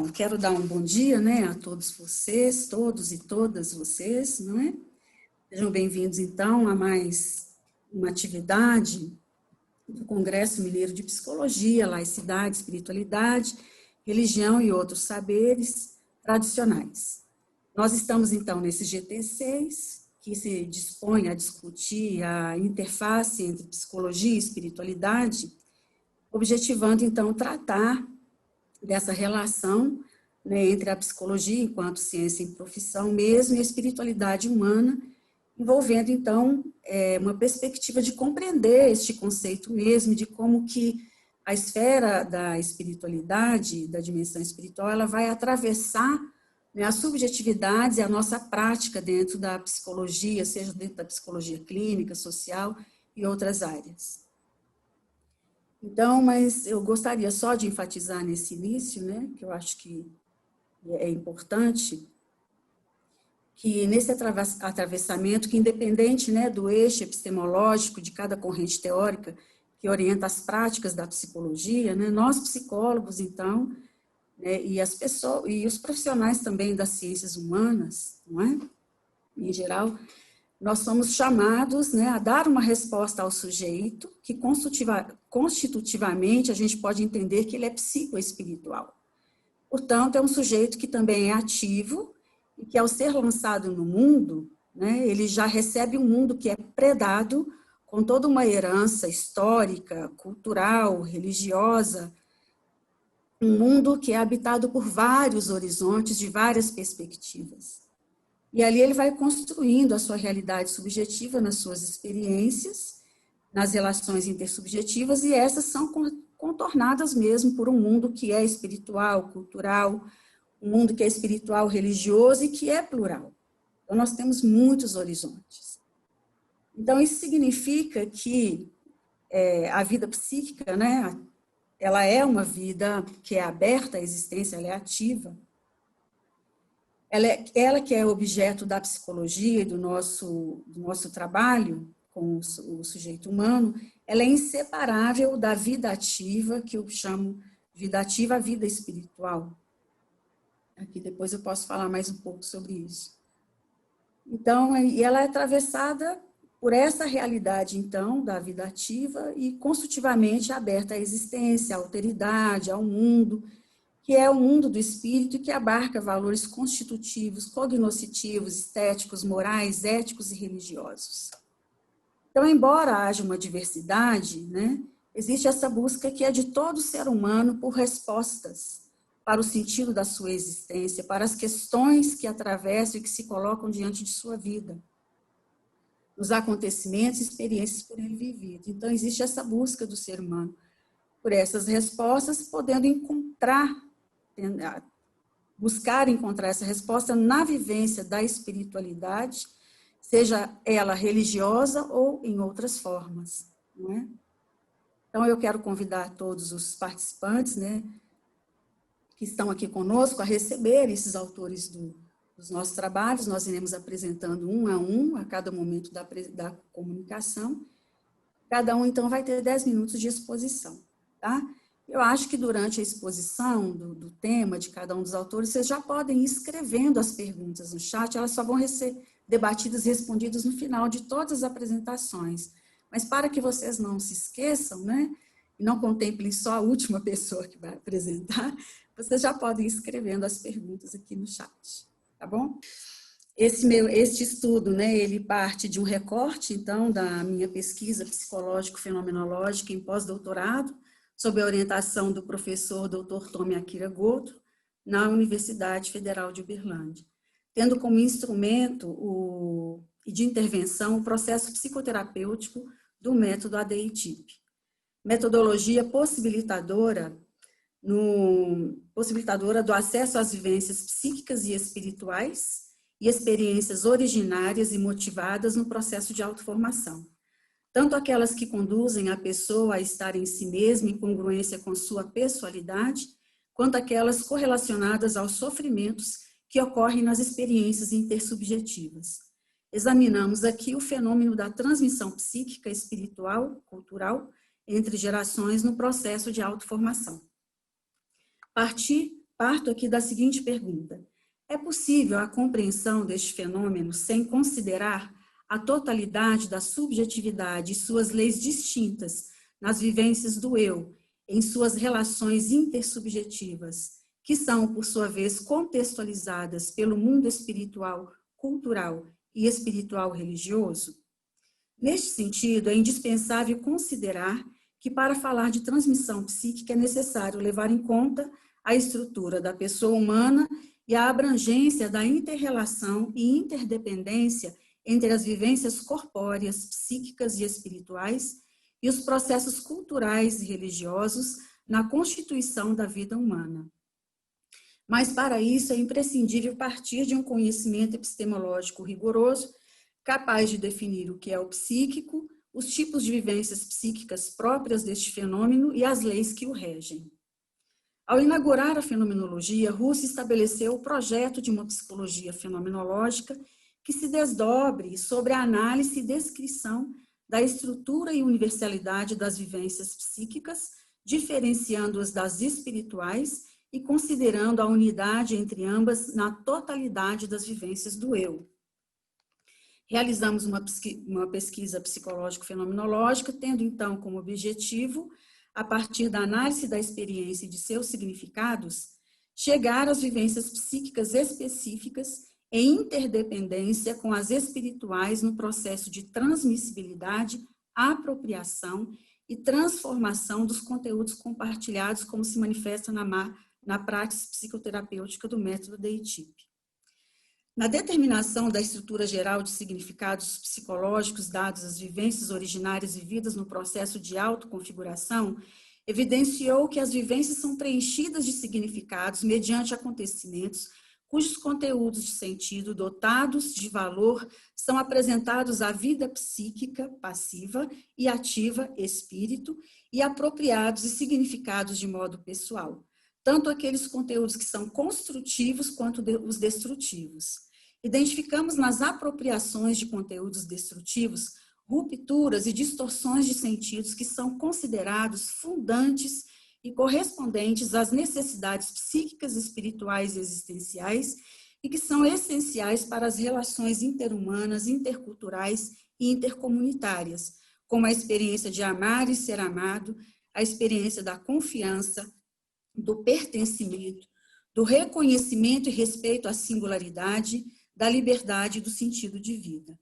Bom, quero dar um bom dia, né, a todos vocês, todos e todas vocês, não é? Sejam bem-vindos, então, a mais uma atividade do Congresso Mineiro de Psicologia, Laicidade, Espiritualidade, Religião e Outros Saberes Tradicionais. Nós estamos, então, nesse GT6, que se dispõe a discutir a interface entre psicologia e espiritualidade, objetivando, então, tratar dessa relação, né, entre a psicologia enquanto ciência em profissão mesmo e a espiritualidade humana, envolvendo, então, uma perspectiva de compreender este conceito mesmo, de como que a esfera da espiritualidade, da dimensão espiritual, ela vai atravessar, né, as subjetividades e a nossa prática dentro da psicologia, seja dentro da psicologia clínica, social e outras áreas. Então, mas eu gostaria só de enfatizar nesse início, né, que eu acho que é importante, que nesse atravessamento, que independente, né, do eixo epistemológico de cada corrente teórica que orienta as práticas da psicologia, né, nós psicólogos, então, né, e as pessoas, e os profissionais também das ciências humanas, não é? Em geral, nós somos chamados, né, a dar uma resposta ao sujeito que constitutivamente a gente pode entender que ele é psicoespiritual. Portanto, é um sujeito que também é ativo e que, ao ser lançado no mundo, né, ele já recebe um mundo que é predado com toda uma herança histórica, cultural, religiosa, um mundo que é habitado por vários horizontes, de várias perspectivas. E ali ele vai construindo a sua realidade subjetiva nas suas experiências, nas relações intersubjetivas, e essas são contornadas mesmo por um mundo que é espiritual, cultural, um mundo que é espiritual, religioso e que é plural. Então, nós temos muitos horizontes. Então, isso significa que a vida psíquica, né, ela é uma vida que é aberta à existência, ela é ativa. Ela que é objeto da psicologia e do nosso trabalho com o sujeito humano, ela é inseparável da vida ativa, que eu chamo vida ativa, a vida espiritual. Aqui depois eu posso falar mais um pouco sobre isso. Então, e ela é atravessada por essa realidade, então, da vida ativa e constitutivamente aberta à existência, à alteridade, ao mundo, que é o mundo do espírito e que abarca valores constitutivos, cognoscitivos, estéticos, morais, éticos e religiosos. Então, embora haja uma diversidade, né, existe essa busca que é de todo ser humano por respostas para o sentido da sua existência, para as questões que atravessam e que se colocam diante de sua vida, os acontecimentos e experiências por ele vivido. Então, existe essa busca do ser humano por essas respostas, podendo buscar encontrar essa resposta na vivência da espiritualidade, seja ela religiosa ou em outras formas, não é? Então, eu quero convidar todos os participantes, né, que estão aqui conosco, a receber esses autores dos nossos trabalhos. Nós iremos apresentando um a cada momento da comunicação. Cada um, então, vai ter 10 minutos de exposição, tá? Eu acho que durante a exposição do tema de cada um dos autores, vocês já podem ir escrevendo as perguntas no chat, elas só vão ser debatidas e respondidas no final de todas as apresentações. Mas para que vocês não se esqueçam, né, e não contemplem só a última pessoa que vai apresentar, vocês já podem ir escrevendo as perguntas aqui no chat, tá bom? Este estudo, né, ele parte de um recorte, então, da minha pesquisa psicológico-fenomenológica em pós-doutorado, sob a orientação do professor Dr. Tomi Akira Goto, na Universidade Federal de Uberlândia, tendo como instrumento de intervenção o processo psicoterapêutico do método ADI-TIP. Metodologia possibilitadora do acesso às vivências psíquicas e espirituais e experiências originárias e motivadas no processo de autoformação. Tanto aquelas que conduzem a pessoa a estar em si mesma em congruência com sua pessoalidade, quanto aquelas correlacionadas aos sofrimentos que ocorrem nas experiências intersubjetivas. Examinamos aqui o fenômeno da transmissão psíquica, espiritual, cultural, entre gerações no processo de autoformação. Parti parto aqui da seguinte pergunta: é possível a compreensão deste fenômeno sem considerar a totalidade da subjetividade e suas leis distintas nas vivências do eu, em suas relações intersubjetivas, que são, por sua vez, contextualizadas pelo mundo espiritual, cultural e espiritual religioso? Neste sentido, é indispensável considerar que, para falar de transmissão psíquica, é necessário levar em conta a estrutura da pessoa humana e a abrangência da inter-relação e interdependência entre as vivências corpóreas, psíquicas e espirituais e os processos culturais e religiosos na constituição da vida humana. Mas, para isso, é imprescindível partir de um conhecimento epistemológico rigoroso, capaz de definir o que é o psíquico, os tipos de vivências psíquicas próprias deste fenômeno e as leis que o regem. Ao inaugurar a fenomenologia, Russell estabeleceu o projeto de uma psicologia fenomenológica que se desdobre sobre a análise e descrição da estrutura e universalidade das vivências psíquicas, diferenciando-as das espirituais e considerando a unidade entre ambas na totalidade das vivências do eu. Realizamos uma pesquisa psicológico-fenomenológica, tendo então como objetivo, a partir da análise da experiência e de seus significados, chegar às vivências psíquicas específicas em interdependência com as espirituais no processo de transmissibilidade, apropriação e transformação dos conteúdos compartilhados, como se manifesta na prática psicoterapêutica do método DEITIP. Na determinação da estrutura geral de significados psicológicos dados às vivências originárias vividas no processo de autoconfiguração, evidenciou que as vivências são preenchidas de significados mediante acontecimentos cujos conteúdos de sentido dotados de valor são apresentados à vida psíquica passiva e ativa espírito e apropriados e significados de modo pessoal, tanto aqueles conteúdos que são construtivos quanto os destrutivos. Identificamos nas apropriações de conteúdos destrutivos rupturas e distorções de sentidos que são considerados fundantes e correspondentes às necessidades psíquicas, espirituais e existenciais e que são essenciais para as relações interhumanas, interculturais e intercomunitárias, como a experiência de amar e ser amado, a experiência da confiança, do pertencimento, do reconhecimento e respeito à singularidade, da liberdade e do sentido de vida.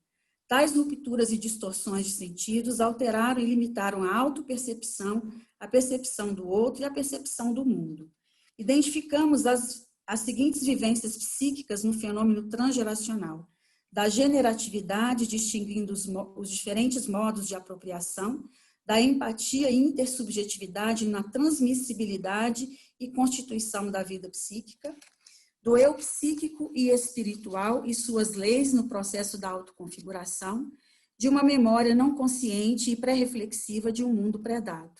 Tais rupturas e distorções de sentidos alteraram e limitaram a autopercepção, a percepção do outro e a percepção do mundo. Identificamos as seguintes vivências psíquicas no fenômeno transgeracional: da generatividade, distinguindo os diferentes modos de apropriação, da empatia e intersubjetividade na transmissibilidade e constituição da vida psíquica, do eu psíquico e espiritual e suas leis no processo da autoconfiguração, de uma memória não consciente e pré-reflexiva de um mundo predado.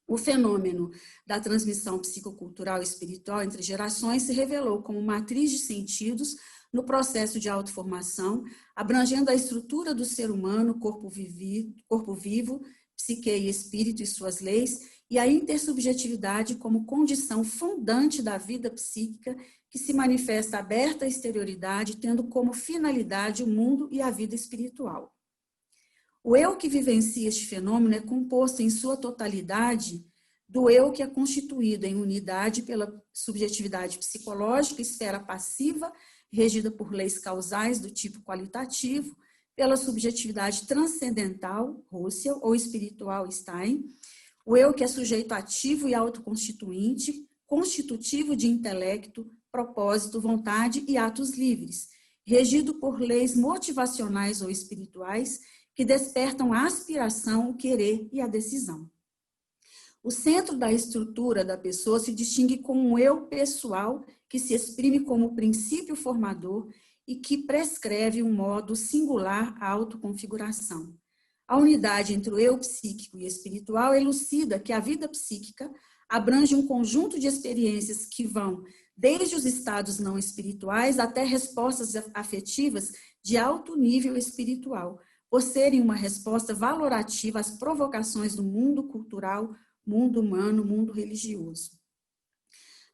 O fenômeno da transmissão psicocultural e espiritual entre gerações se revelou como matriz de sentidos no processo de autoformação, abrangendo a estrutura do ser humano, corpo vivo, psique e espírito e suas leis, e a intersubjetividade como condição fundante da vida psíquica que se manifesta aberta à exterioridade, tendo como finalidade o mundo e a vida espiritual. O eu que vivencia este fenômeno é composto em sua totalidade do eu que é constituído em unidade pela subjetividade psicológica, esfera passiva, regida por leis causais do tipo qualitativo, pela subjetividade transcendental, Russell, ou espiritual, Stein, o eu que é sujeito ativo e autoconstituinte, constitutivo de intelecto, propósito, vontade e atos livres, regido por leis motivacionais ou espirituais que despertam a aspiração, o querer e a decisão. O centro da estrutura da pessoa se distingue com um eu pessoal que se exprime como princípio formador e que prescreve um modo singular à autoconfiguração. A unidade entre o eu psíquico e espiritual elucida que a vida psíquica abrange um conjunto de experiências que vão desde os estados não espirituais até respostas afetivas de alto nível espiritual, por serem uma resposta valorativa às provocações do mundo cultural, mundo humano, mundo religioso.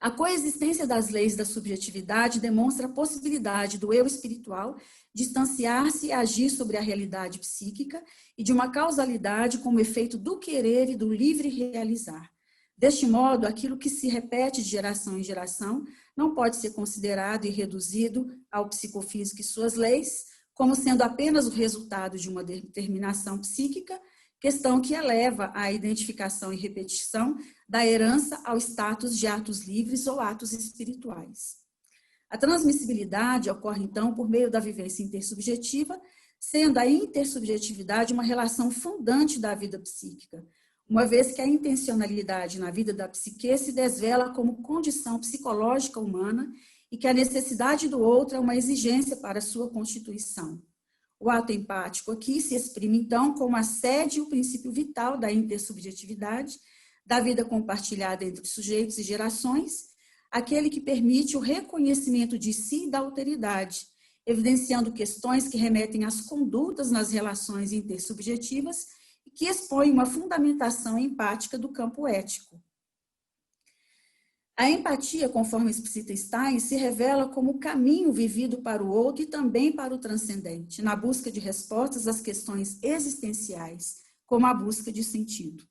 A coexistência das leis da subjetividade demonstra a possibilidade do eu espiritual distanciar-se e agir sobre a realidade psíquica e de uma causalidade como efeito do querer e do livre realizar. Deste modo, aquilo que se repete de geração em geração não pode ser considerado e reduzido ao psicofísico e suas leis, como sendo apenas o resultado de uma determinação psíquica, questão que eleva à identificação e repetição da herança ao status de atos livres ou atos espirituais. A transmissibilidade ocorre, então, por meio da vivência intersubjetiva, sendo a intersubjetividade uma relação fundante da vida psíquica, uma vez que a intencionalidade na vida da psique se desvela como condição psicológica humana e que a necessidade do outro é uma exigência para sua constituição. O ato empático aqui se exprime, então, como a sede e o princípio vital da intersubjetividade, da vida compartilhada entre sujeitos e gerações, aquele que permite o reconhecimento de si e da alteridade, evidenciando questões que remetem às condutas nas relações intersubjetivas e que expõem uma fundamentação empática do campo ético. A empatia, conforme explicita Stein, se revela como o caminho vivido para o outro e também para o transcendente, na busca de respostas às questões existenciais, como a busca de sentido.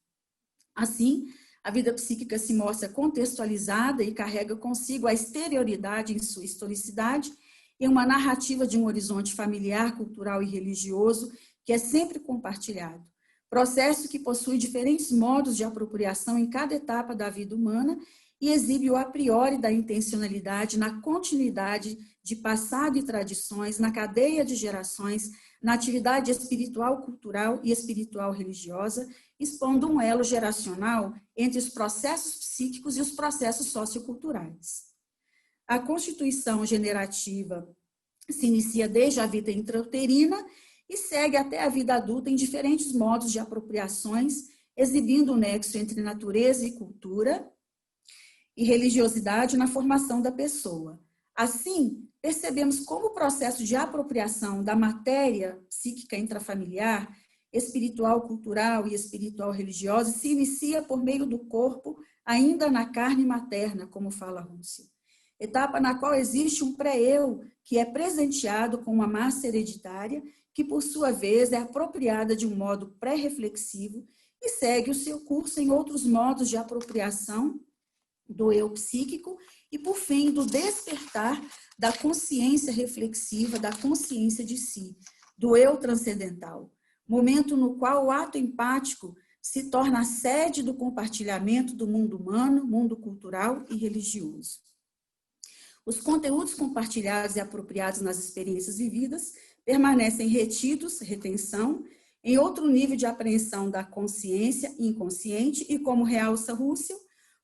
Assim, a vida psíquica se mostra contextualizada e carrega consigo a exterioridade em sua historicidade e uma narrativa de um horizonte familiar, cultural e religioso que é sempre compartilhado. Processo que possui diferentes modos de apropriação em cada etapa da vida humana e exibe o a priori da intencionalidade na continuidade de passado e tradições, na cadeia de gerações, na atividade espiritual, cultural e espiritual religiosa, expondo um elo geracional entre os processos psíquicos e os processos socioculturais. A constituição generativa se inicia desde a vida intrauterina e segue até a vida adulta em diferentes modos de apropriações, exibindo o nexo entre natureza e cultura e religiosidade na formação da pessoa. Assim, percebemos como o processo de apropriação da matéria psíquica intrafamiliar, espiritual, cultural e espiritual religiosa se inicia por meio do corpo, ainda na carne materna, como fala Russell. Etapa na qual existe um pré-eu que é presenteado com uma massa hereditária, que por sua vez é apropriada de um modo pré-reflexivo e segue o seu curso em outros modos de apropriação do eu psíquico e, por fim, do despertar da consciência reflexiva, da consciência de si, do eu transcendental, momento no qual o ato empático se torna a sede do compartilhamento do mundo humano, mundo cultural e religioso. Os conteúdos compartilhados e apropriados nas experiências vividas permanecem retidos, retenção, em outro nível de apreensão da consciência inconsciente e, como realça Russell,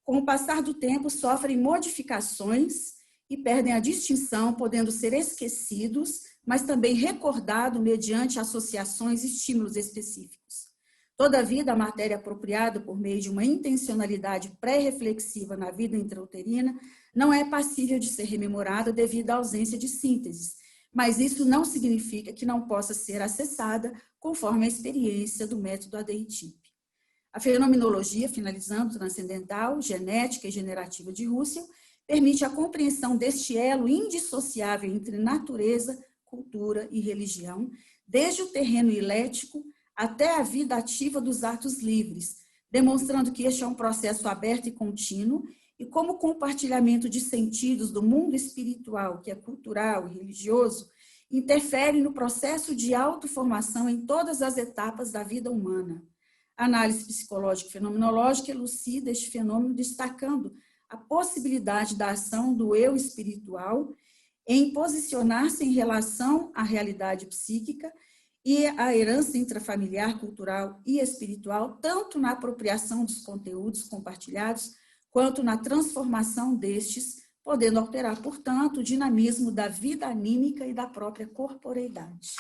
com o passar do tempo sofrem modificações e perdem a distinção, podendo ser esquecidos, mas também recordados mediante associações e estímulos específicos. Todavia, a matéria apropriada por meio de uma intencionalidade pré-reflexiva na vida intrauterina não é passível de ser rememorada devido à ausência de sínteses, mas isso não significa que não possa ser acessada conforme a experiência do método ADI-TIP. A fenomenologia, finalizando, transcendental, genética e generativa de Russell, permite a compreensão deste elo indissociável entre natureza, cultura e religião, desde o terreno ilético até a vida ativa dos atos livres, demonstrando que este é um processo aberto e contínuo, e como o compartilhamento de sentidos do mundo espiritual, que é cultural e religioso, interfere no processo de autoformação em todas as etapas da vida humana. A análise psicológica e fenomenológica elucida este fenômeno, destacando a possibilidade da ação do eu espiritual em posicionar-se em relação à realidade psíquica e à herança intrafamiliar, cultural e espiritual, tanto na apropriação dos conteúdos compartilhados, quanto na transformação destes, podendo alterar, portanto, o dinamismo da vida anímica e da própria corporeidade.